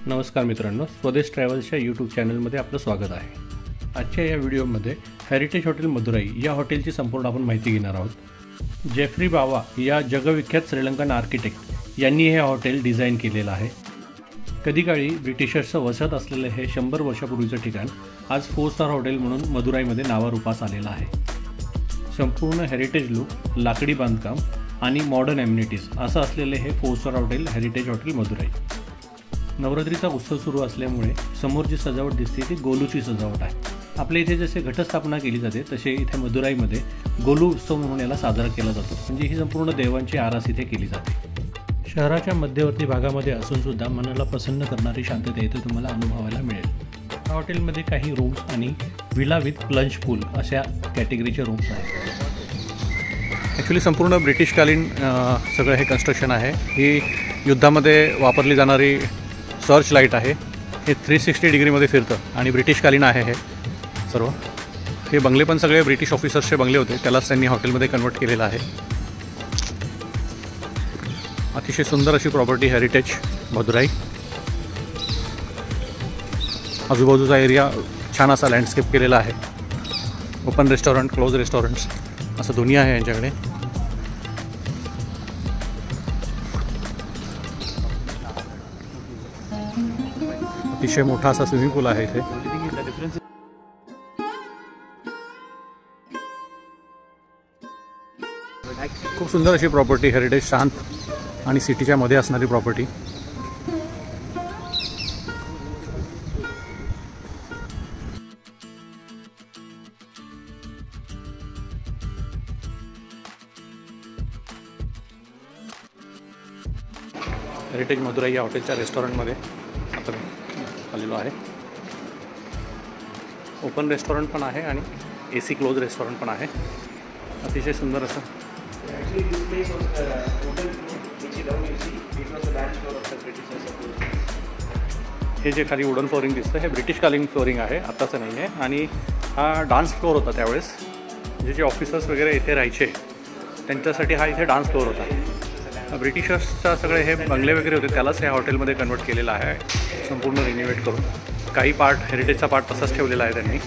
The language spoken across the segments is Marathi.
नमस्कार मित्रांनो, स्वदेश ट्रॅव्हल्सच्या यूट्यूब चॅनलमध्ये आपलं स्वागत आहे। आजच्या या व्हिडिओमध्ये हेरिटेज हॉटेल मदुराई या हॉटेलची संपूर्ण आपण माहिती घेणार आहोत। जेफ्री बावा या जगविख्यात श्रीलंकन आर्किटेक्ट यांनी हे हॉटेल डिझाईन केलेलं आहे। कधीकाळी ब्रिटिशर्सचं वसत असलेले हे 100 वर्षापूर्वीचं ठिकाण आज 4 स्टार हॉटेल म्हणून मदुराईमध्ये नावारूपास आलेलं आहे। संपूर्ण हेरिटेज लुक, लाकडी बांधकाम आणि मॉडर्न ॲम्युनिटीज असं असलेले हे 4 star hotel heritage hotel Madurai. नवरात्रीचा उत्सव सुरू असल्यामुळे समोर जी सजावट दिसते ती गोलूची सजावट आहे। आपल्या इथे जसे घटस्थापना केली जाते तसे इथे मदुराईमध्ये गोलू उत्सव म्हणून याला साजरा केला जातो। म्हणजे ही संपूर्ण देवांची आरास इथे केली जाते। शहराच्या मध्यवर्ती भागामध्ये असून सुद्धा मनाला प्रसन्न करणारी शांतता इथे तुम्हाला अनुभवायला मिळेल। या हॉटेलमध्ये काही रूम्स आणि विला विथ प्लंज पूल अशा कॅटेगरीचे रूम्स आहेत। ॲक्च्युली संपूर्ण ब्रिटिशकालीन सगळं हे कन्स्ट्रक्शन आहे। ही युद्धामध्ये वापरली जाणारी सर्च लाईट आहे। हे 360 डिग्रीमध्ये फिरतं आणि ब्रिटिशकालीन आहे हे सर्व। हे बंगले पण सगळे ब्रिटिश ऑफिसर्सचे बंगले होते, त्यालाच त्यांनी हॉटेलमध्ये कन्वर्ट केलेलं आहे। अतिशय सुंदर अशी प्रॉपर्टी हेरिटेज मदुराई। आजूबाजूचा एरिया छान असा लँडस्केप केलेला आहे। ओपन रेस्टॉरंट, क्लोज रेस्टॉरंट्स असं दोन्ही आहे यांच्याकडे। अतिशय मोठा असा स्विमिंग पूल आहे इथे। खूप सुंदर अशी प्रॉपर्टी हेरिटेज, शांत आणि सिटीच्या मध्ये असणारी प्रॉपर्टी। हेरिटेज मदुराई या हॉटेलच्या रेस्टॉरंटमध्ये आता आलेलो आहे। ओपन रेस्टॉरंट पण आहे आणि AC क्लोज रेस्टॉरंट पण आहे। अतिशय सुंदर असं हे जे खाली वुडन फ्लोरिंग दिसतं हे ब्रिटिशकालीन फ्लोरिंग आहे, आत्ताचं नाही आहे। आणि हा डान्स फ्लोअर होता त्यावेळेस, जे ऑफिसर्स वगैरे इथे राहायचे त्यांच्यासाठी हा इथे डान्स फ्लोअर होता। ब्रिटिशर्सचा सगळे हे बंगले वगैरे होते त्यालाच या हॉटेलमध्ये कन्वर्ट केलेलं आहे, संपूर्ण रिनोव्हेट करून। काही पार्ट हेरिटेजचा पार्ट तसाच ठेवलेला आहे त्यांनी।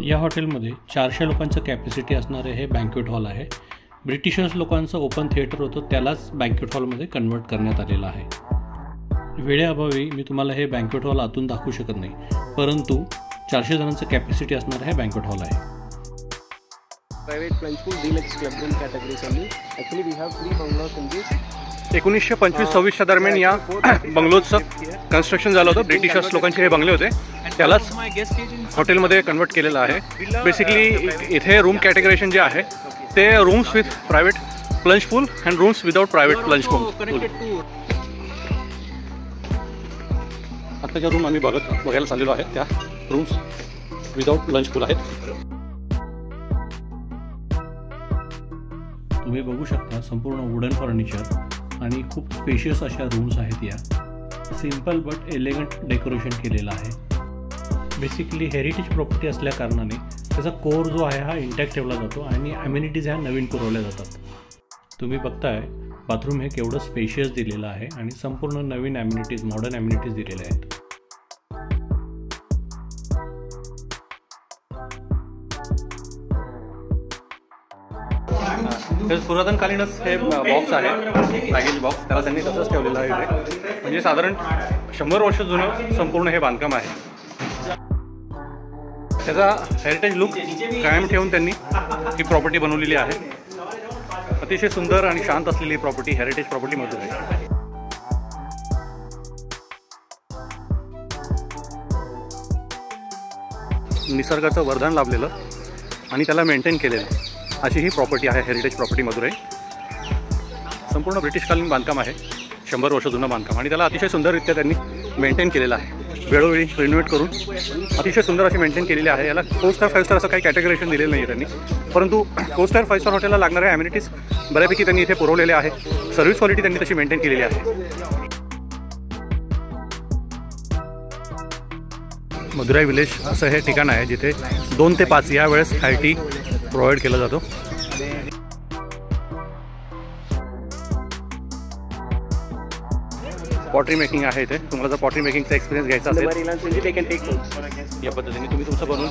या हॉटेलमध्ये 400 लोकांचं कॅपॅसिटी असणारे हे बँक्वेट हॉल आहे। ब्रिटिशर्स लोकांचं ओपन थिएटर होतं त्यालाच बँक्वेट हॉलमध्ये कन्वर्ट करण्यात आलेलं आहे। वेळेअभावी मी तुम्हाला हे बँक्वेट हॉल आतून दाखवू शकत नाही, परंतु 400 जणांचं कॅपॅसिटी असणारं हे बँक्वेट हॉल आहे। Private plunge pool deluxe club room categories only. Actually we have 3 bungalows in this. 1925-26 दरम्यान या बंगलोजचं कन्स्ट्रक्शन झालं होतं। ब्रिटिशर्स लोकांचे हे बंगले होते त्यालाच हॉटेलमध्ये कन्वर्ट केलेलं आहे। बेसिकली इथे रूम कॅटेगरेशन जे आहे ते rooms with private plunge pool and rooms without private plunge pool. आता ज्या रूम आम्ही बघायला चाललेलो आहे त्या रूम्स विदाउट प्लंज पूल आहेत। तुम्ही बघू शकता संपूर्ण वुडन फर्निचर आणि खूप स्पेशियस अशा रूम्स आहेत। या सिम्पल बट एलिगंट डेकोरेशन केलेलं आहे। बेसिकली हेरिटेज प्रॉपर्टी असल्या कारणाने त्याचा कोर जो आहे हा इंटॅक्ट ठेवला जातो आणि ॲम्युनिटीज ह्या नवीन पुरवल्या जातात। तुम्ही बघताय बाथरूम हे केवढं स्पेशियस दिलेलं आहे आणि संपूर्ण नवीन ॲम्युनिटीज, मॉडर्न ॲम्युनिटीज दिलेल्या आहेत। पुरातनकालीनच हे बॉक्स आहे, बॅगेज बॉक्स, त्याला त्यांनी तसंच ठेवलेलं आहे इथे। म्हणजे साधारण 100 वर्ष जुनं संपूर्ण हे बांधकाम आहे. त्याचा हेरिटेज लुक कायम ठेवून त्यांनी ही प्रॉपर्टी बनवलेली आहे. अतिशय सुंदर आणि शांत असलेली प्रॉपर्टी, हेरिटेज प्रॉपर्टी मधुराई. निसर्गाचं वरदान लाभलेलं आणि त्याला मेंटेन केलेलं अशी ही प्रॉपर्टी आहे हेरिटेज प्रॉपर्टी मधुराई. संपूर्ण ब्रिटिशकालीन बांधकाम आहे, 100 वर्ष जुनं बांधकाम, आणि त्याला अतिशय सुंदररित्या त्यांनी मेंटेन केलेलं आहे. वेळोवेळी रिनोव्हेट करून अतिशय सुंदर अशी मेंटेन केलेली आहे. याला 4 स्टार 5 स्टार असं काही कॅटेगरेशन दिलेलं नाही आहे त्यांनी, परंतु 4 स्टार 5 स्टार हॉटेलला लागणाऱ्या ॲम्युनिटीज बऱ्यापैकी त्यांनी इथे पुरवलेले आहे. सर्व्हिस क्वालिटी त्यांनी तशी मेंटेन केलेली आहे. मदुराई विलेज असं हे ठिकाण आहे जिथे 2 ते 5 या वेळेस हाय टी प्रोव्हाइड केला जातो. पॉटरी मेकिंग आहे इथे. तुम्हाला जर पॉटरी मेकिंगचा एक्सपिरियन्स घ्यायचा असेल या पद्धतीने तुम्ही तुमचं बनवून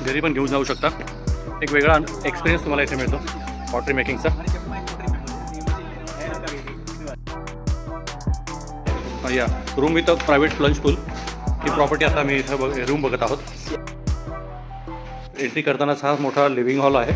घरी पण घेऊन जाऊ शकता. एक वेगळा एक्सपिरियन्स तुम्हाला इथे मिळतो पॉटरी मेकिंगचा. या room with private plunge pool he property आता मी इथं रूम बघत आहोत. एंट्री करतानाच हा मोठा लिव्हिंग हॉल आहे.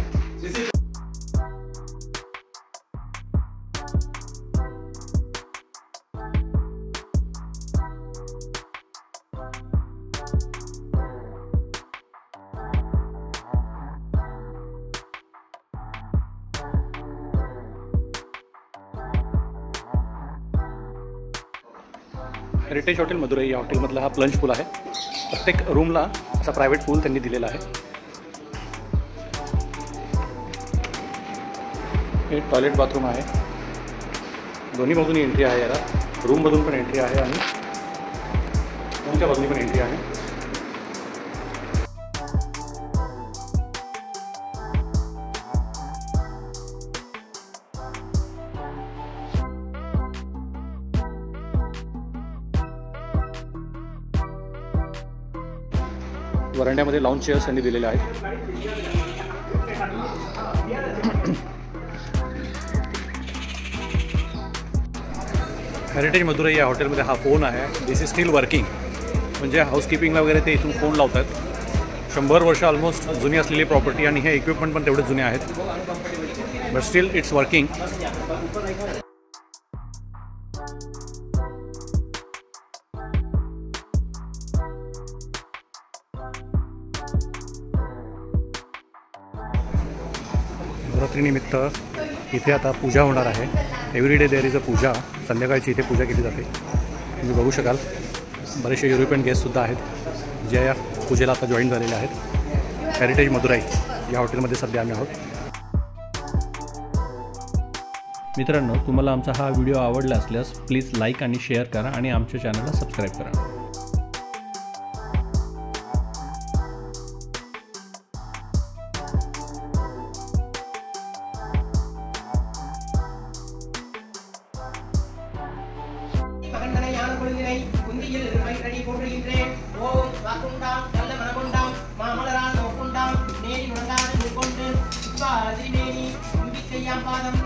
हेरिटेज हॉटेल मदुराई या हॉटेलमधला हा प्लंज पूल आहे. प्रत्येक रूमला असा प्रायव्हेट पूल त्यांनी दिलेला आहे. हे टॉयलेट बाथरूम आहे. दोन्ही बाजूनी एंट्री आहे. याला रूममधून पण एंट्री आहे आणि रूमच्या बाजूनी पण एंट्री आहे. वरांड्यामध्ये लाऊंज चेअर्स त्यांनी दिलेले आहेत. हेरिटेज मदुराई या हॉटेलमध्ये हा फोन आहे. दिस इज स्टील वर्किंग. म्हणजे हाऊसकीपिंगला वगैरे ते इथून फोन लावतात. 100 वर्ष ऑलमोस्ट जुनी असलेली प्रॉपर्टी आणि हे इक्विपमेंट पण तेवढे जुने आहेत. But still it's working. नवरात्रीनिमित्त इथे आता पूजा होणार आहे. Everyday there is a puja. संध्याकाळची इथे पूजा केली जाते. तुम्ही बघू शकाल बरेचसे युरोपियन गेस्टसुद्धा आहेत जे या पूजेला आता जॉईन झालेले आहेत. हेरिटेज मदुराई या हॉटेलमध्ये सध्या आम्ही आहोत. मित्रांनो, तुम्हाला आमचा हा व्हिडिओ आवडला असल्यास प्लीज लाईक आणि शेअर करा आणि आमच्या चॅनलला सबस्क्राईब करा. மாமலரால் நோக்குண்டாம் நேரி உணர்ந்தான கொண்டு அதிரிமேனி பாதம்